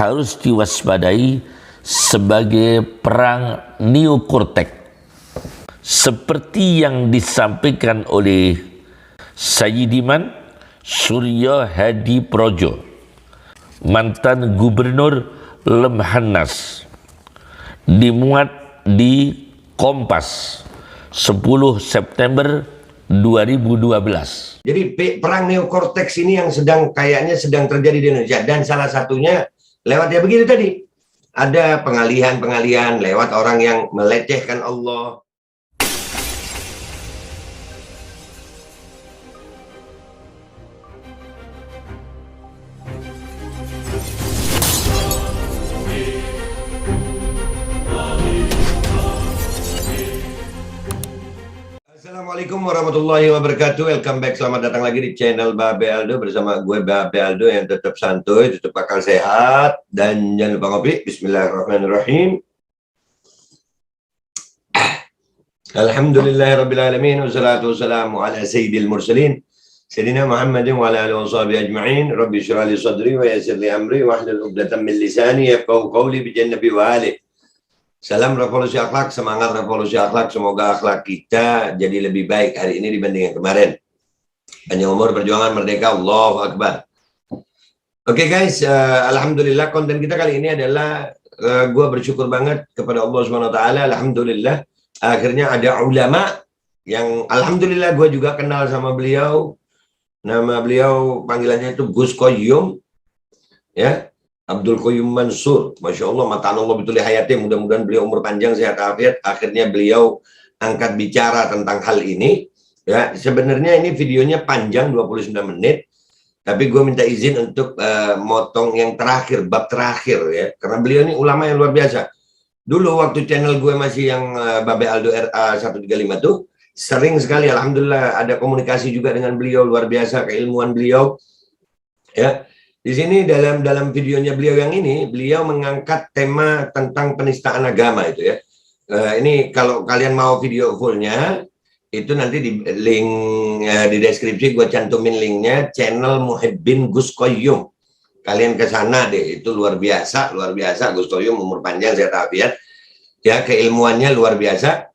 harus diwaspadai sebagai perang neokortek, seperti yang disampaikan oleh Sayyidiman Surya Hadi Projo, mantan Gubernur Lemhanas, dimuat di Kompas 10 September 2012. Jadi perang neokorteks ini yang kayaknya sedang terjadi di Indonesia, dan salah satunya lewat ya begitu tadi. Ada pengalihan lewat orang yang melecehkan Allah. Assalamualaikum warahmatullahi wabarakatuh. Welcome back, selamat datang lagi di channel Babe Aldo bersama gue Babe Aldo yang tetap santuy, tetap akal sehat, dan jangan lupa ngopi. Bismillahirrahmanirrahim. Alhamdulillahirrabbilalamin, wassalatu wassalamu ala sayyidil mursalin Sayyidina Muhammadin wa ala alihi wa sahbihi ajma'in. Rabbi syrah li sadri wa yassir li amri wa hlul 'uqdatam min lisani yafqahu qawli bi jannabi wa alihi. Salam revolusi akhlak, semangat revolusi akhlak. Semoga akhlak kita jadi lebih baik hari ini dibanding yang kemarin. Panjang umur, perjuangan, merdeka, Allahu Akbar. Oke guys, alhamdulillah konten kita kali ini adalah gue bersyukur banget kepada Allah SWT. Alhamdulillah akhirnya ada ulama yang alhamdulillah gue juga kenal sama beliau. Nama beliau panggilannya itu Gus Qayyum, ya, Abdul Qayyum Mansur. Masya Allah, mata Allah betul hayati. Mudah-mudahan beliau umur panjang, sehat afiat. Akhirnya beliau angkat bicara tentang hal ini. Ya, sebenarnya ini videonya panjang 29 menit. Tapi gue minta izin untuk motong yang terakhir, bab terakhir ya. Karena beliau ini ulama yang luar biasa. Dulu waktu channel gue masih yang Babe Aldo RA 135 tuh, sering sekali alhamdulillah ada komunikasi juga dengan beliau, luar biasa keilmuan beliau. Ya. Di sini dalam videonya beliau yang ini, beliau mengangkat tema tentang penistaan agama itu ya. Ini kalau kalian mau video fullnya, itu nanti di link di deskripsi gue cantumin linknya, channel Muhibbin Gus Qayyum. Kalian ke sana deh, itu luar biasa Gus Qayyum, umur panjang, sehat afiat. Ya, keilmuannya luar biasa.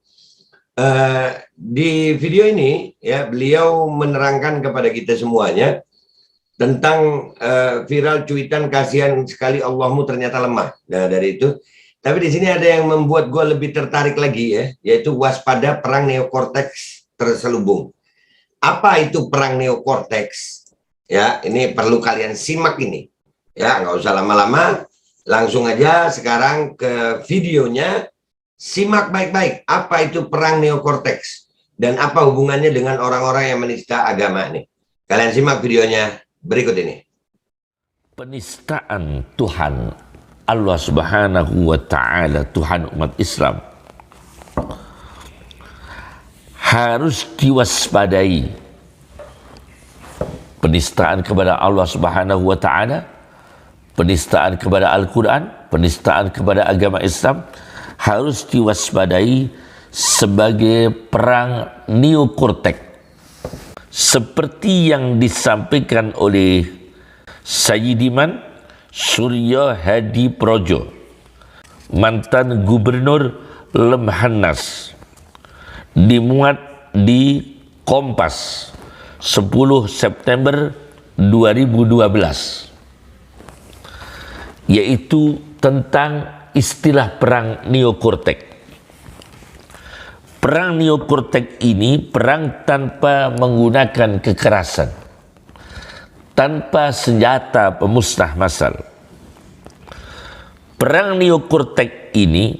Di video ini ya beliau menerangkan kepada kita semuanya tentang viral cuitan kasihan sekali Allahmu ternyata lemah. Nah dari itu, tapi di sini ada yang membuat gue lebih tertarik lagi ya, yaitu waspada perang neokorteks terselubung. Apa itu perang neokorteks? Ya, ini perlu kalian simak ini. Ya, nggak usah lama-lama, langsung aja sekarang ke videonya. Simak baik-baik. Apa itu perang neokorteks dan apa hubungannya dengan orang-orang yang menista agama nih? Kalian simak videonya berikut ini. Penistaan Tuhan Allah Subhanahu wa Ta'ala, Tuhan umat Islam, harus diwaspadai. Penistaan kepada Allah Subhanahu wa Ta'ala, penistaan kepada Al-Quran, penistaan kepada agama Islam harus diwaspadai sebagai perang neokortek, seperti yang disampaikan oleh Sayyidiman Surya Hadi Projo, mantan Gubernur Lemhanas, dimuat di Kompas 10 September 2012, yaitu tentang istilah perang neokortek. Perang neokortek ini perang tanpa menggunakan kekerasan, tanpa senjata pemusnah massal. Perang neokortek ini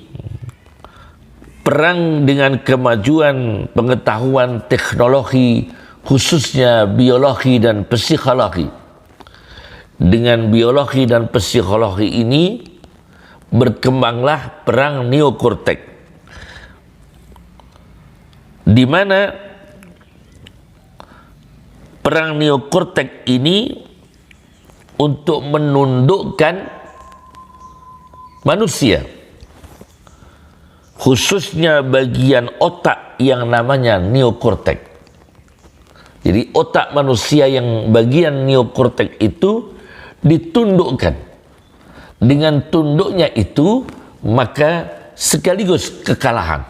perang dengan kemajuan pengetahuan teknologi, khususnya biologi dan psikologi. Dengan biologi dan psikologi ini berkembanglah perang neokortek, di mana perang neokortek ini untuk menundukkan manusia, khususnya bagian otak yang namanya neokortek. Jadi otak manusia yang bagian neokortek itu ditundukkan, Dengan tunduknya itu, maka sekaligus kekalahan.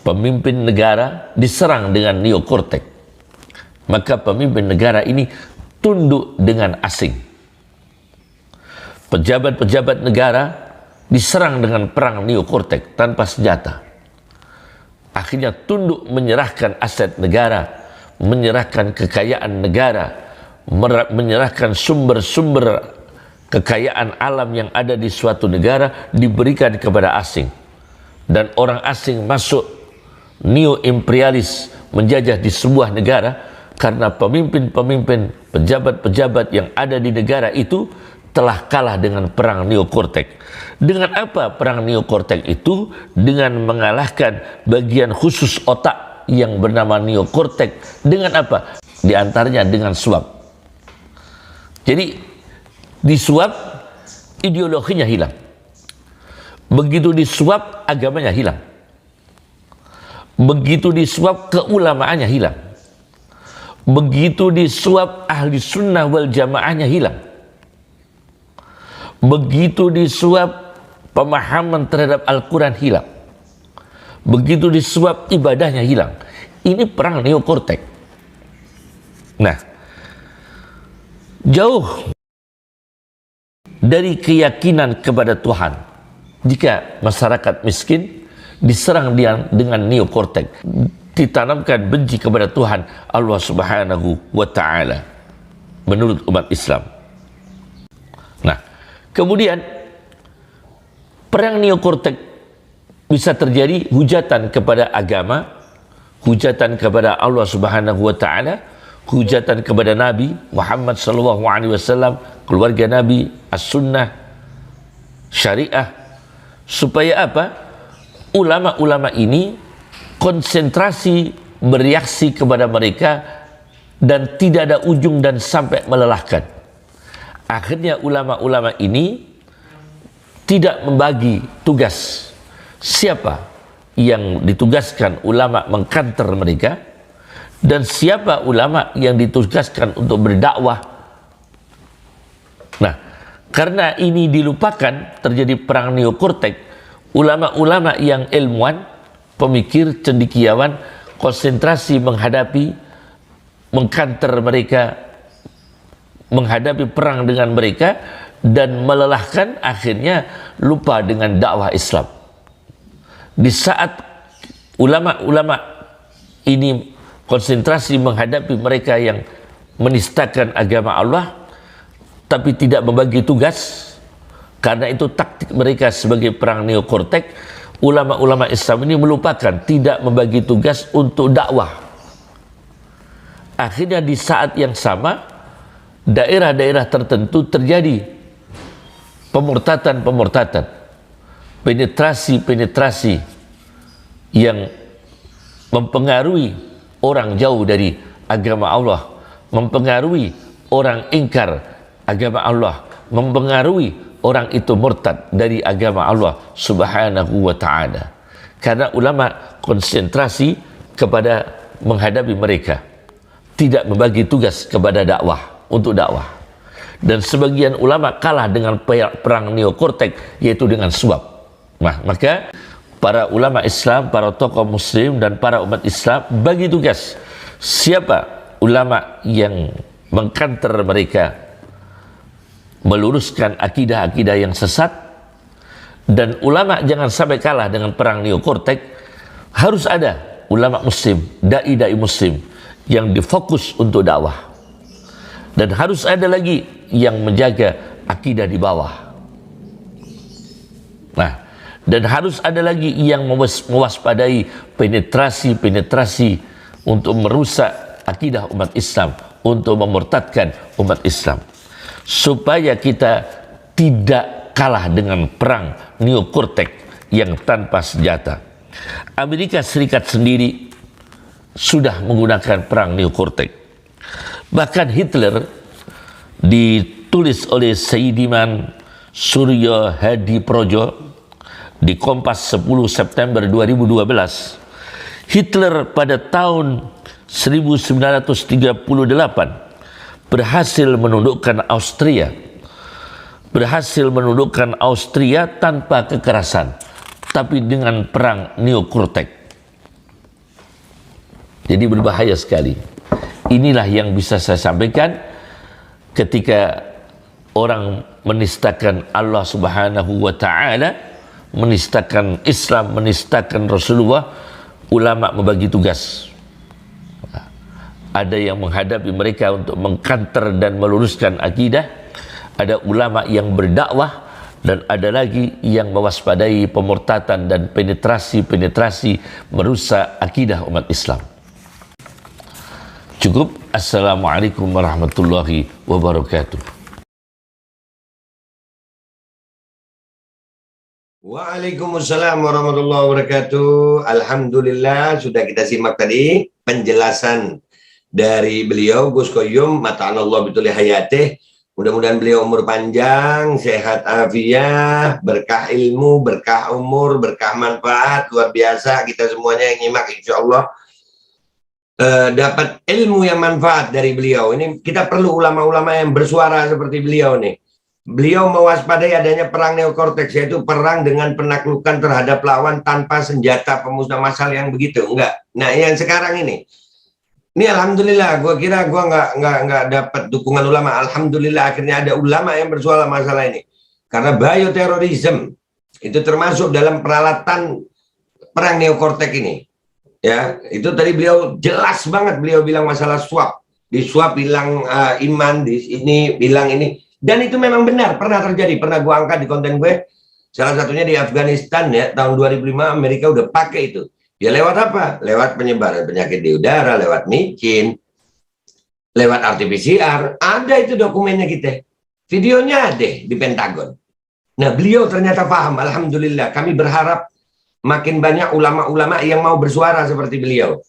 Pemimpin negara diserang dengan neokortek. Maka pemimpin negara ini tunduk dengan asing. Pejabat-pejabat negara diserang dengan perang neokortek tanpa senjata. Akhirnya tunduk menyerahkan aset negara, menyerahkan kekayaan negara, menyerahkan sumber-sumber kekayaan alam yang ada di suatu negara diberikan kepada asing. Dan orang asing masuk neo-imperialis menjajah di sebuah negara karena pemimpin-pemimpin, pejabat-pejabat yang ada di negara itu telah kalah dengan perang neokortek. Dengan apa perang neokortek itu? Dengan mengalahkan bagian khusus otak yang bernama neokortek. Dengan apa? Di antaranya dengan suap. Jadi disuap, ideologinya hilang. Begitu disuap, agamanya hilang. Begitu disuap, keulamaannya hilang. Begitu disuap, ahli sunnah wal jamaahnya hilang. Begitu disuap, pemahaman terhadap Al-Quran hilang. Begitu disuap, ibadahnya hilang. Ini perang neokortek. Nah, jauh dari keyakinan kepada Tuhan jika masyarakat miskin diserang dia dengan neokortek, ditanamkan benci kepada Tuhan Allah Subhanahu wa Ta'ala menurut umat Islam. Nah, kemudian perang neokortek bisa terjadi hujatan kepada agama, hujatan kepada Allah Subhanahu wa Ta'ala, hujatan kepada Nabi Muhammad sallallahu alaihi wasallam, keluarga Nabi, as-sunnah, syariah. Supaya apa? Ulama-ulama ini konsentrasi bereaksi kepada mereka dan tidak ada ujung dan sampai melelahkan. Akhirnya ulama-ulama ini tidak membagi tugas. Siapa yang ditugaskan ulama mengkanter mereka dan siapa ulama yang ditugaskan untuk berdakwah. Nah, karena ini dilupakan, terjadi perang neokortek. Ulama-ulama yang ilmuwan, pemikir, cendekiawan, konsentrasi menghadapi, mengkanter mereka, menghadapi perang dengan mereka, dan melelahkan, akhirnya lupa dengan dakwah Islam. Di saat ulama-ulama ini konsentrasi menghadapi mereka yang menistakan agama Allah, tapi tidak membagi tugas, karena itu taktik mereka sebagai perang neokortek. Ulama-ulama Islam ini melupakan, tidak membagi tugas untuk dakwah. Akhirnya di saat yang sama, daerah-daerah tertentu terjadi pemurtatan-pemurtatan, penetrasi-penetrasi yang mempengaruhi orang jauh dari agama Allah, mempengaruhi orang ingkar agama Allah, mempengaruhi orang itu murtad dari agama Allah Subhanahu wa Ta'ala. Karena ulama konsentrasi kepada menghadapi mereka, tidak membagi tugas kepada dakwah, untuk dakwah. Dan sebagian ulama kalah dengan perang neokortek, yaitu dengan suap. Nah, maka para ulama Islam, para tokoh muslim dan para umat Islam bagi tugas. Siapa ulama yang mengkanter mereka, meluruskan akidah-akidah yang sesat, dan ulama jangan sampai kalah dengan perang neokortek. Harus ada ulama muslim, dai-dai muslim yang difokus untuk dakwah, dan harus ada lagi yang menjaga akidah di bawah. Nah, dan harus ada lagi yang mewaspadai penetrasi untuk merusak akidah umat Islam, untuk memurtadkan umat Islam, supaya kita tidak kalah dengan perang neokortek yang tanpa senjata. Amerika Serikat sendiri sudah menggunakan perang neokortek. Bahkan Hitler, ditulis oleh Saidiman Suryo Hadi Projo di Kompas 10 September 2012, Hitler pada tahun 1938 berhasil menundukkan Austria. berhasil menundukkan Austria tanpa kekerasan, tapi dengan perang Neo-Kortek. Jadi berbahaya sekali. Inilah yang bisa saya sampaikan ketika orang menistakan Allah Subhanahu wa Ta'ala, menistakan Islam, menistakan Rasulullah. Ulama membagi tugas. Ada yang menghadapi mereka untuk mengkanter dan meluruskan akidah, ada ulama yang berdakwah, dan ada lagi yang mewaspadai pemurtatan dan penetrasi merusak akidah umat Islam. Cukup. Assalamualaikum warahmatullahi wabarakatuh. Waalaikumsalam warahmatullahi wabarakatuh. Alhamdulillah, sudah kita simak tadi penjelasan dari beliau Gus Qayyum, mata'anallahu bituli hayatih. Mudah-mudahan beliau umur panjang, sehat afiah, berkah ilmu, berkah umur, berkah manfaat, luar biasa. Kita semuanya yang nyimak insya Allah dapat ilmu yang manfaat dari beliau. Ini kita perlu ulama-ulama yang bersuara seperti beliau nih. Beliau mewaspadai adanya perang Neo-Kortek, yaitu perang dengan penaklukan terhadap lawan tanpa senjata pemusnah massal yang begitu. Enggak. Nah, yang sekarang ini alhamdulillah, gua kira gua nggak dapat dukungan ulama. Alhamdulillah akhirnya ada ulama yang bersuara masalah ini. Karena bioterorisme itu termasuk dalam peralatan perang Neo-Kortek ini. Ya, itu tadi beliau jelas banget, beliau bilang masalah swab. Di swab bilang iman, di ini bilang ini. Dan itu memang benar, pernah terjadi, pernah gua angkat di konten gue. Salah satunya di Afghanistan ya, tahun 2005 Amerika udah pakai itu. Ya lewat apa? Lewat penyebaran penyakit di udara, lewat micin, lewat RT-PCR. Ada itu dokumennya kita. Videonya ada di Pentagon. Nah, beliau ternyata paham. Alhamdulillah. Kami berharap makin banyak ulama-ulama yang mau bersuara seperti beliau.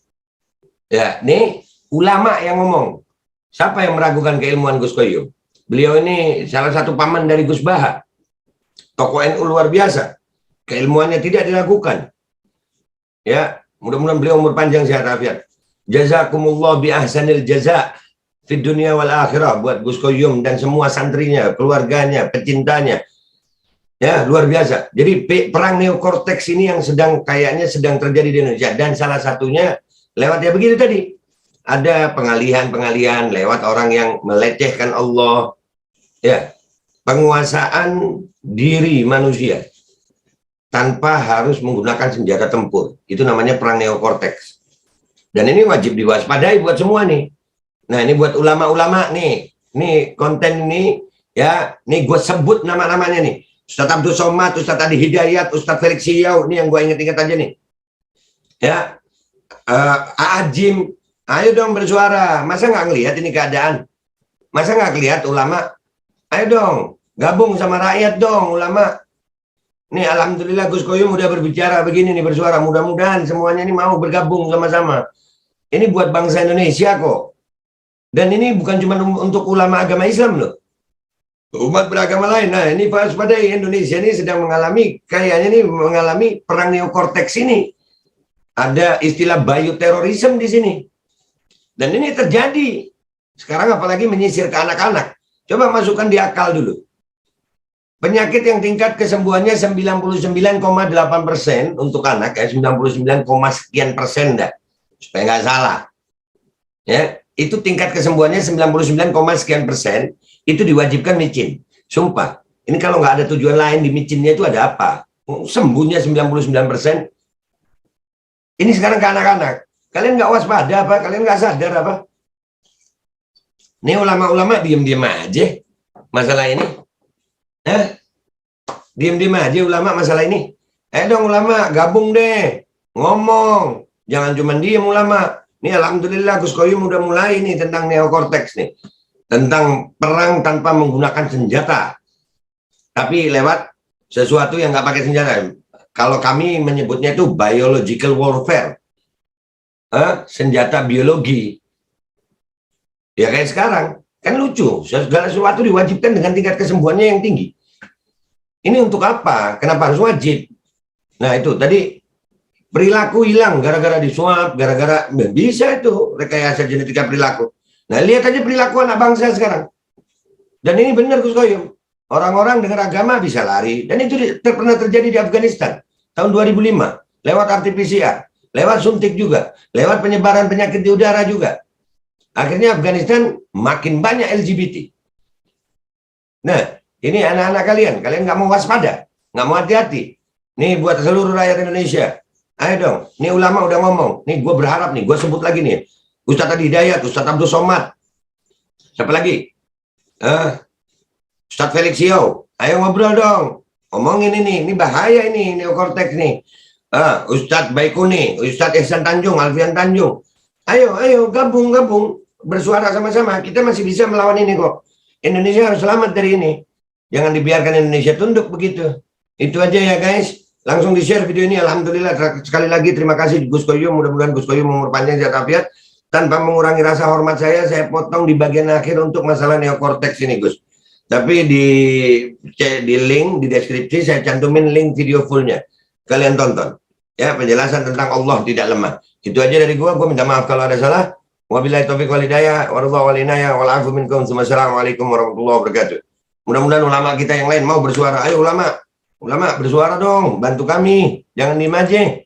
Ya, nih ulama yang ngomong. Siapa yang meragukan keilmuan Gus Qayyum? Beliau ini salah satu paman dari Gus Baha. Tokoh NU luar biasa. Keilmuannya tidak diragukan. Ya, mudah-mudahan beliau umur panjang sehat afiat. Jazakumullah bi ahsanil jaza fid dunya wal akhirah buat Gus Qayyum dan semua santrinya, keluarganya, pecintanya. Ya, luar biasa. Jadi perang Neo-Kortek ini yang kayaknya sedang terjadi di Indonesia, dan salah satunya lewat ya begitu tadi. Ada pengalihan lewat orang yang melecehkan Allah. Ya, penguasaan diri manusia tanpa harus menggunakan senjata tempur. Itu namanya perang Neo-Kortek. Dan ini wajib diwaspadai buat semua nih. Nah, ini buat ulama-ulama nih. Nih konten ini ya, nih gue sebut nama-namanya nih. Ustadz Abdul Somad, Ustadz Adi Hidayat, Ustadz Felix Siau, ini yang gue inget-inget aja nih. Ya, Ajim, ayo dong bersuara. Masa nggak ngelihat ini keadaan? Masa nggak ngelihat ulama? Ayo dong, gabung sama rakyat dong ulama. Nih alhamdulillah Gus Qayyum udah berbicara begini nih, bersuara. Mudah-mudahan semuanya ini mau bergabung sama-sama. Ini buat bangsa Indonesia kok. Dan ini bukan cuma untuk ulama agama Islam loh. Umat beragama lain. Nah, ini pada Indonesia ini sedang kayaknya mengalami perang Neo-Kortek ini. Ada istilah bioterorisme di sini. Dan ini terjadi. Sekarang apalagi menyisir ke anak-anak. Coba masukkan di akal dulu. Penyakit yang tingkat kesembuhannya 99,8% untuk anak, ya 99, sekian persen dah. Supaya nggak salah. Ya, itu tingkat kesembuhannya 99, sekian persen, itu diwajibkan micin. Sumpah. Ini kalau nggak ada tujuan lain di micinnya itu ada apa? Sembuhnya 99%. Ini sekarang ke anak-anak. Kalian nggak waspada apa? Kalian nggak sadar apa? Ini ulama-ulama diem-diem aja masalah ini. Diem-diem aja ulama masalah ini. Dong ulama, gabung deh. Ngomong. Jangan cuma diem ulama. Ini alhamdulillah Gus Qayyum udah mulai nih tentang Neo-Kortek nih. Tentang perang tanpa menggunakan senjata. Tapi lewat sesuatu yang nggak pakai senjata. Kalau kami menyebutnya itu biological warfare. Senjata biologi. Ya kayak sekarang. Kan lucu. Segala sesuatu diwajibkan dengan tingkat kesembuhannya yang tinggi. Ini untuk apa? Kenapa harus wajib? Nah itu tadi perilaku hilang gara-gara disuap, gara-gara bisa itu rekayasa genetika perilaku. Nah lihat aja perilaku anak bangsa sekarang. Dan ini benar Gus Qayyum. Orang-orang dengan agama bisa lari. Dan itu pernah terjadi di Afghanistan tahun 2005. Lewat RT-PCR, lewat suntik juga, lewat penyebaran penyakit di udara juga. Akhirnya Afghanistan makin banyak LGBT. Nah, ini anak-anak kalian nggak mau waspada, nggak mau hati-hati. Nih buat seluruh rakyat Indonesia. Ayo dong, nih ulama udah ngomong. Nih gue berharap nih, gue sebut lagi nih. Ustadz Adi Hidayat, Ustadz Abdul Somad. Siapa lagi? Ustadz Felix Yao. Ayo ngobrol dong. Ngomongin ini bahaya ini, neokortex nih. Ustadz Baikuni, Ustadz Ihsan Tanjung, Alfian Tanjung. Ayo gabung. Bersuara sama-sama. Kita masih bisa melawan ini kok. Indonesia harus selamat dari ini. Jangan dibiarkan Indonesia tunduk begitu. Itu aja ya guys. Langsung di-share video ini. Alhamdulillah. Sekali lagi terima kasih Gus Koyum. Mudah-mudahan Gus Koyum umur panjang sehat afiat. Tanpa mengurangi rasa hormat saya potong di bagian akhir untuk masalah neokortex ini Gus. Tapi di link, di deskripsi saya cantumin link video fullnya. Kalian tonton. Ya, penjelasan tentang Allah tidak lemah. Itu aja dari gua minta maaf kalau ada salah. Wabillahi taufiq wal hidayah, warahmatullahi wal inayah, wal afu minkum. Wassalamualaikum warahmatullahi wabarakatuh. Mudah-mudahan ulama kita yang lain mau bersuara. Ayo ulama bersuara dong, bantu kami. Jangan diem aja.